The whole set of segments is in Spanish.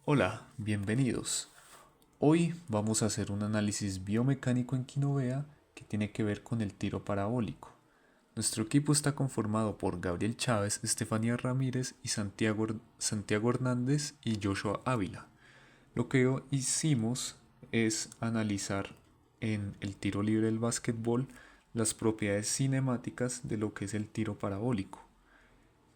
Hola, bienvenidos. Hoy vamos a hacer un análisis biomecánico en Quinovea que tiene que ver con el tiro parabólico. Nuestro equipo está conformado por Gabriel Chávez, Estefanía Ramírez y Santiago Hernández y Joshua Ávila. Lo que hicimos es analizar en el tiro libre del básquetbol las propiedades cinemáticas de lo que es el tiro parabólico,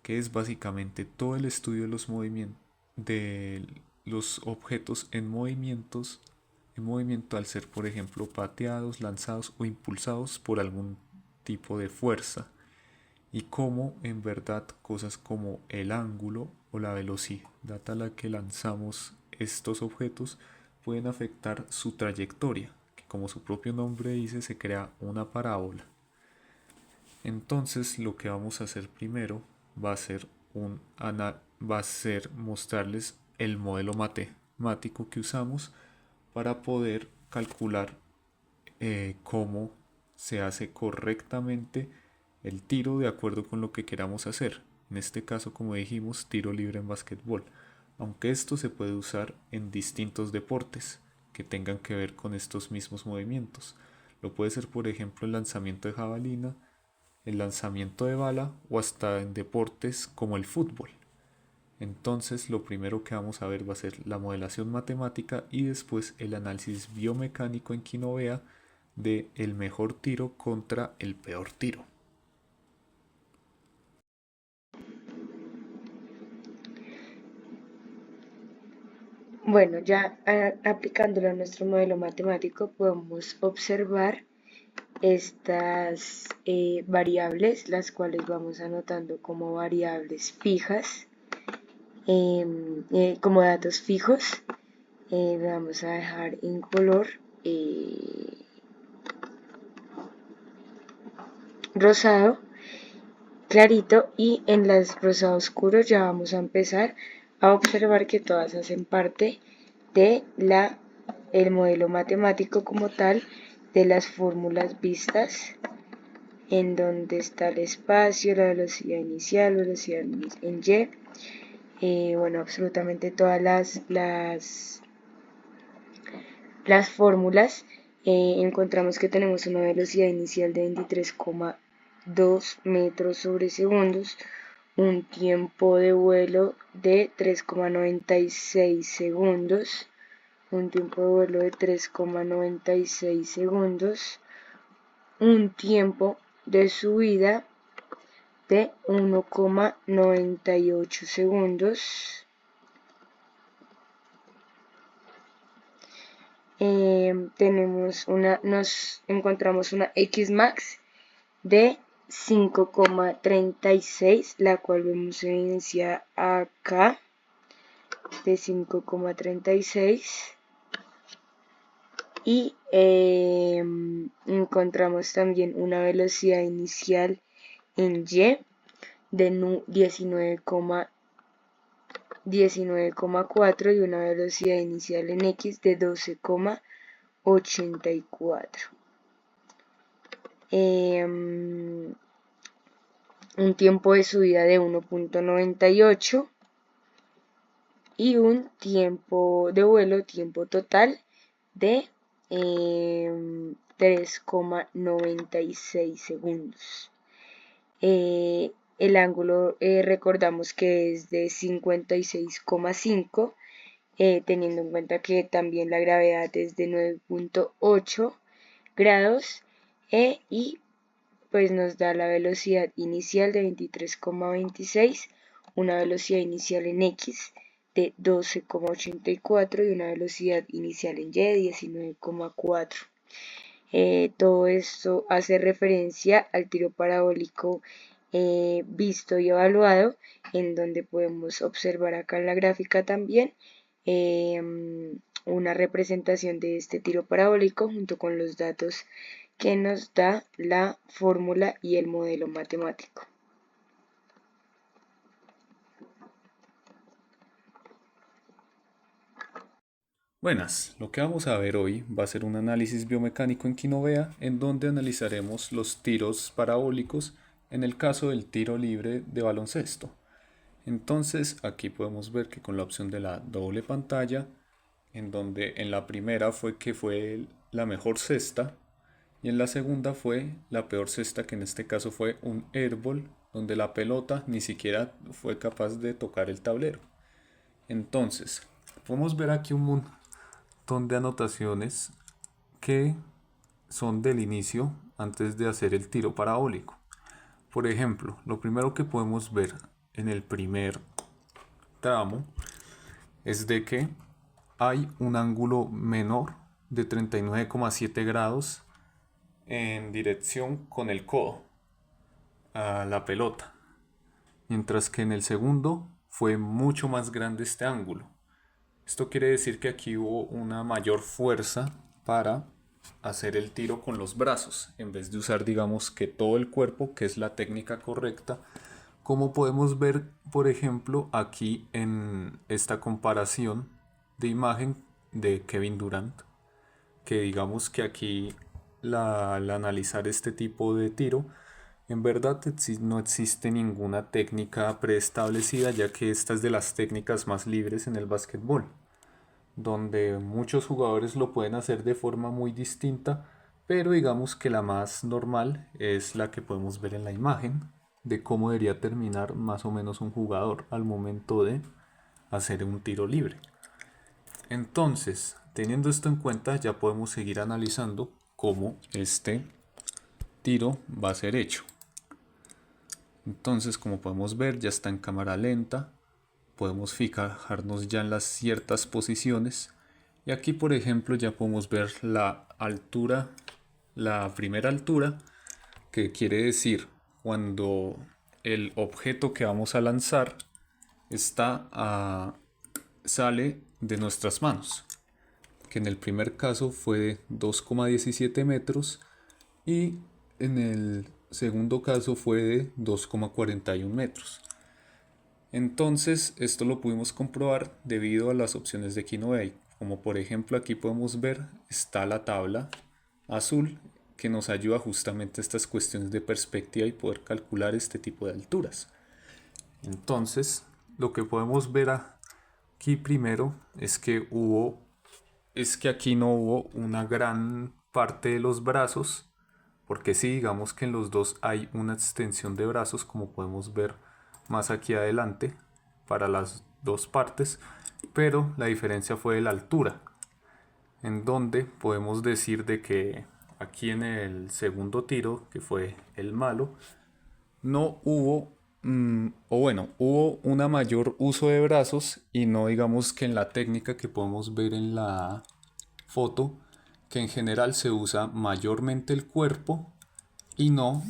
que es básicamente todo el estudio de los movimientos de los objetos en movimiento al ser, por ejemplo, pateados, lanzados o impulsados por algún tipo de fuerza, y cómo en verdad cosas como el ángulo o la velocidad a la que lanzamos estos objetos pueden afectar su trayectoria, que como su propio nombre dice se crea una parábola. Entonces lo que vamos a hacer primero va a ser va a ser mostrarles el modelo matemático que usamos para poder calcular cómo se hace correctamente el tiro de acuerdo con lo que queramos hacer. En este caso, como dijimos, tiro libre en básquetbol, aunque esto se puede usar en distintos deportes que tengan que ver con estos mismos movimientos. Lo puede ser, por ejemplo, el lanzamiento de jabalina, el lanzamiento de bala o hasta en deportes como el fútbol. Entonces lo primero que vamos a ver va a ser la modelación matemática y después el análisis biomecánico en Quinovea de el mejor tiro contra el peor tiro. Bueno, ya aplicándolo a nuestro modelo matemático, podemos observar estas variables, las cuales vamos anotando como variables fijas, como datos fijos. Vamos a dejar en color rosado clarito, y en las rosado oscuro ya vamos a empezar a observar que todas hacen parte de el modelo matemático como tal, de las fórmulas vistas, en donde está el espacio, la velocidad inicial, velocidad en Y, bueno, absolutamente todas las fórmulas. Encontramos que tenemos una velocidad inicial de 23,2 metros sobre segundos, un tiempo de vuelo de 3,96 segundos, un tiempo de vuelo de 3,96 segundos, un tiempo de subida de 1,98 segundos. Nos encontramos una Xmax de 5,36, la cual vemos evidenciada acá, de 5,36. Y encontramos también una velocidad inicial en Y de 19,4 y una velocidad inicial en X de 12,84. Un tiempo de subida de 1,98 y un tiempo de vuelo, tiempo total de 3,96 segundos. El ángulo recordamos que es de 56,5, teniendo en cuenta que también la gravedad es de 9,8 grados, y pues nos da la velocidad inicial de 23,26, una velocidad inicial en X de 12,84 y una velocidad inicial en Y de 19,4. Todo esto hace referencia al tiro parabólico visto y evaluado, en donde podemos observar acá en la gráfica también una representación de este tiro parabólico junto con los datos que nos da la fórmula y el modelo matemático. Buenas, lo que vamos a ver hoy va a ser un análisis biomecánico en Quinovea en donde analizaremos los tiros parabólicos en el caso del tiro libre de baloncesto. Entonces aquí podemos ver que con la opción de la doble pantalla, en donde en la primera fue la mejor cesta y en la segunda fue la peor cesta, que en este caso fue un airball, donde la pelota ni siquiera fue capaz de tocar el tablero. Entonces, podemos ver aquí un montón de anotaciones que son del inicio antes de hacer el tiro parabólico. Por ejemplo, lo primero que podemos ver en el primer tramo es de que hay un ángulo menor de 39,7 grados en dirección con el codo a la pelota, mientras que en el segundo fue mucho más grande este ángulo. Esto quiere decir que aquí hubo una mayor fuerza para hacer el tiro con los brazos, en vez de usar, digamos, que todo el cuerpo, que es la técnica correcta, como podemos ver, por ejemplo, aquí en esta comparación de imagen de Kevin Durant, que digamos que aquí al analizar este tipo de tiro, en verdad no existe ninguna técnica preestablecida, ya que esta es de las técnicas más libres en el básquetbol, donde muchos jugadores lo pueden hacer de forma muy distinta, pero digamos que la más normal es la que podemos ver en la imagen de cómo debería terminar más o menos un jugador al momento de hacer un tiro libre. Entonces, teniendo esto en cuenta, ya podemos seguir analizando cómo este tiro va a ser hecho. Entonces, como podemos ver, ya está en cámara lenta. Podemos fijarnos ya en las ciertas posiciones. Y aquí, por ejemplo, ya podemos ver la altura, la primera altura, que quiere decir cuando el objeto que vamos a lanzar sale de nuestras manos, que en el primer caso fue de 2,17 metros y en el segundo caso fue de 2,41 metros. Entonces esto lo pudimos comprobar debido a las opciones de Kinovea, como por ejemplo aquí podemos ver está la tabla azul que nos ayuda justamente a estas cuestiones de perspectiva y poder calcular este tipo de alturas. Entonces lo que podemos ver aquí primero es que aquí no hubo una gran parte de los brazos, porque sí, digamos que en los dos hay una extensión de brazos, como podemos ver más aquí adelante, para las dos partes, pero la diferencia fue de la altura, en donde podemos decir de que aquí en el segundo tiro, que fue el malo, no hubo, hubo una mayor uso de brazos y no digamos que en la técnica que podemos ver en la foto, que en general se usa mayormente el cuerpo y no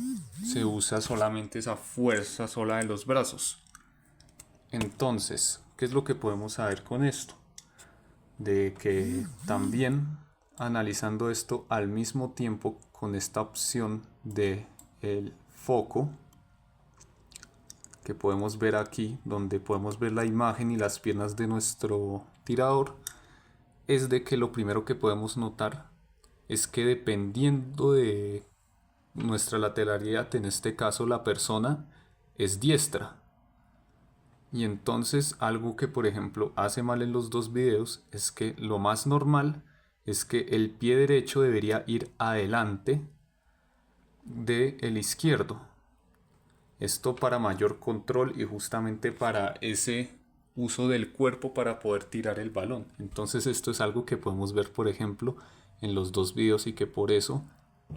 se usa solamente esa fuerza sola de los brazos. Entonces, ¿qué es lo que podemos saber con esto? De que también analizando esto al mismo tiempo con esta opción de el foco que podemos ver aquí, donde podemos ver la imagen y las piernas de nuestro tirador, es de que lo primero que podemos notar es que dependiendo de nuestra lateralidad, en este caso la persona es diestra. Y entonces algo que por ejemplo hace mal en los dos videos es que lo más normal es que el pie derecho debería ir adelante del izquierdo. Esto para mayor control y justamente para ese uso del cuerpo para poder tirar el balón. Entonces esto es algo que podemos ver por ejemplo en los dos videos y que por eso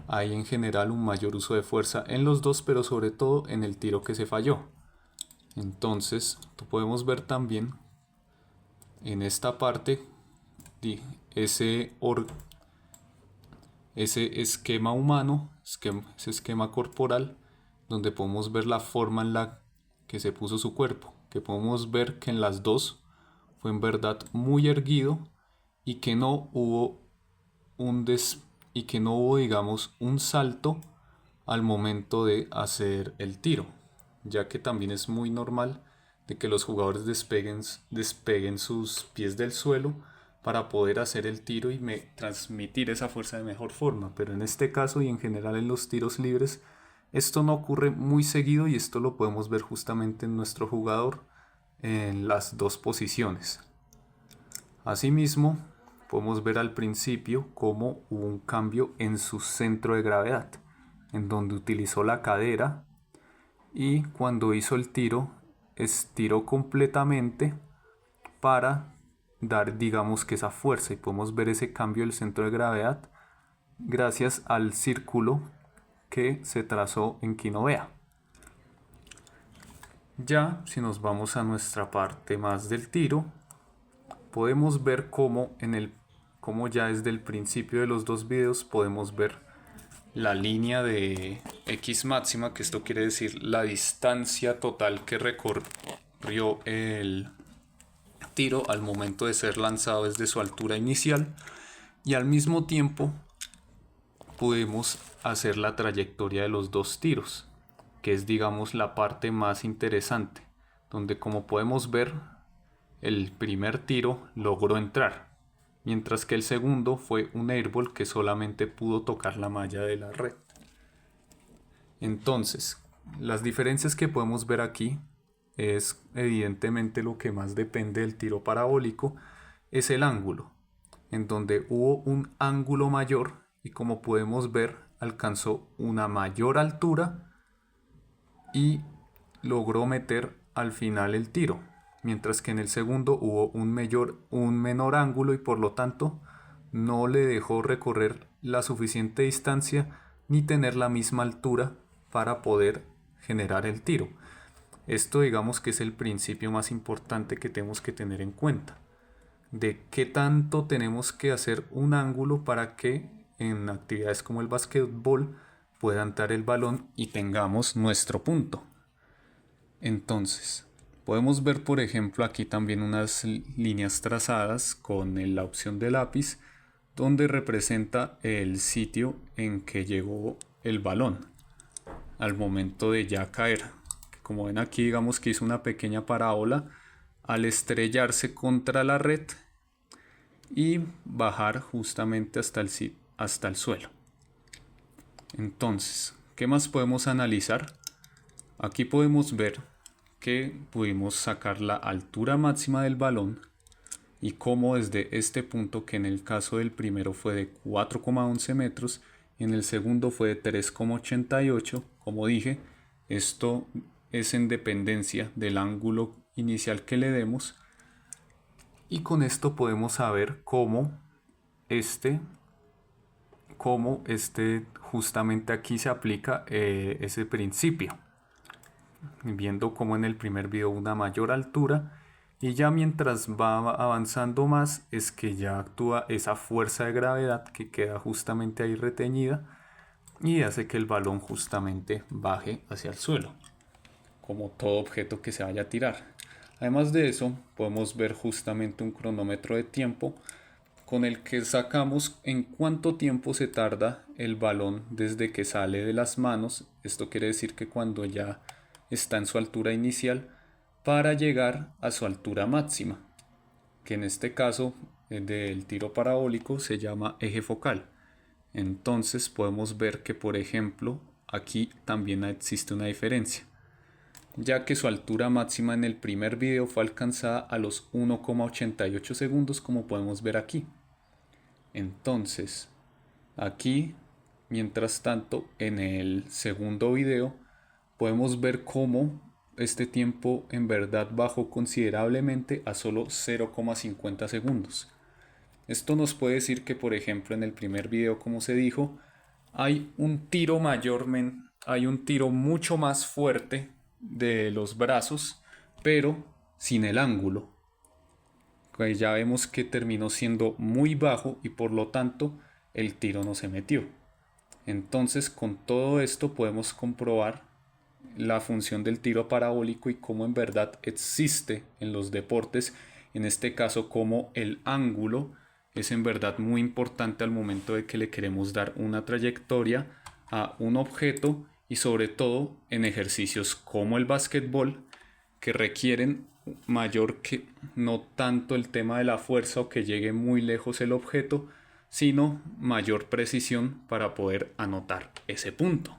hay en general un mayor uso de fuerza en los dos, pero sobre todo en el tiro que se falló. Entonces podemos ver también en esta parte ese esquema humano, ese esquema corporal, donde podemos ver la forma en la que se puso su cuerpo, que podemos ver que en las dos fue en verdad muy erguido y que no hubo digamos un salto al momento de hacer el tiro, ya que también es muy normal de que los jugadores despeguen sus pies del suelo para poder hacer el tiro y transmitir esa fuerza de mejor forma, pero en este caso y en general en los tiros libres esto no ocurre muy seguido y esto lo podemos ver justamente en nuestro jugador, en las dos posiciones. Asimismo, podemos ver al principio cómo hubo un cambio en su centro de gravedad, en donde utilizó la cadera y cuando hizo el tiro, estiró completamente para dar, digamos que esa fuerza, y podemos ver ese cambio del centro de gravedad gracias al círculo que se trazó en Quinovea. Ya si nos vamos a nuestra parte más del tiro, podemos ver cómo ya desde el principio de los dos videos podemos ver la línea de X máxima, que esto quiere decir la distancia total que recorrió el tiro al momento de ser lanzado desde su altura inicial, y al mismo tiempo pudimos hacer la trayectoria de los dos tiros, que es, digamos, la parte más interesante, donde, como podemos ver, el primer tiro logró entrar, mientras que el segundo fue un airball que solamente pudo tocar la malla de la red. Entonces, las diferencias que podemos ver aquí es evidentemente lo que más depende del tiro parabólico, es el ángulo, en donde hubo un ángulo mayor y, como podemos ver, alcanzó una mayor altura y logró meter al final el tiro, mientras que en el segundo hubo un menor ángulo y por lo tanto no le dejó recorrer la suficiente distancia ni tener la misma altura para poder generar el tiro. Esto, digamos, que es el principio más importante que tenemos que tener en cuenta, de qué tanto tenemos que hacer un ángulo para que en actividades como el básquetbol pueda entrar el balón y tengamos nuestro punto. Entonces, podemos ver, por ejemplo, aquí también unas líneas trazadas con la opción de lápiz, donde representa el sitio en que llegó el balón al momento de ya caer. Como ven aquí, digamos que hizo una pequeña parábola al estrellarse contra la red y bajar justamente hasta el suelo. Entonces, ¿qué más podemos analizar? Aquí podemos ver que pudimos sacar la altura máxima del balón y cómo desde este punto, que en el caso del primero fue de 4,11 metros y en el segundo fue de 3,88, como dije, esto es en dependencia del ángulo inicial que le demos, y con esto podemos saber cómo justamente aquí se aplica ese principio, viendo como en el primer video una mayor altura, y ya mientras va avanzando más es que ya actúa esa fuerza de gravedad que queda justamente ahí retenida y hace que el balón justamente baje hacia el suelo, como todo objeto que se vaya a tirar. Además de eso, podemos ver justamente un cronómetro de tiempo con el que sacamos en cuánto tiempo se tarda el balón desde que sale de las manos. Esto quiere decir que cuando ya está en su altura inicial para llegar a su altura máxima, que en este caso del tiro parabólico se llama eje focal. Entonces podemos ver que, por ejemplo, aquí también existe una diferencia, ya que su altura máxima en el primer video fue alcanzada a los 1,88 segundos, como podemos ver aquí. Entonces, aquí, mientras tanto, en el segundo video, podemos ver cómo este tiempo en verdad bajó considerablemente a solo 0,50 segundos. Esto nos puede decir que, por ejemplo, en el primer video, como se dijo, hay un tiro mucho más fuerte de los brazos, pero sin el ángulo. Pues ya vemos que terminó siendo muy bajo y por lo tanto el tiro no se metió. Entonces, con todo esto podemos comprobar la función del tiro parabólico y cómo en verdad existe en los deportes, en este caso cómo el ángulo es en verdad muy importante al momento de que le queremos dar una trayectoria a un objeto, y sobre todo en ejercicios como el básquetbol, que requieren mayor, que no tanto el tema de la fuerza o que llegue muy lejos el objeto, sino mayor precisión para poder anotar ese punto.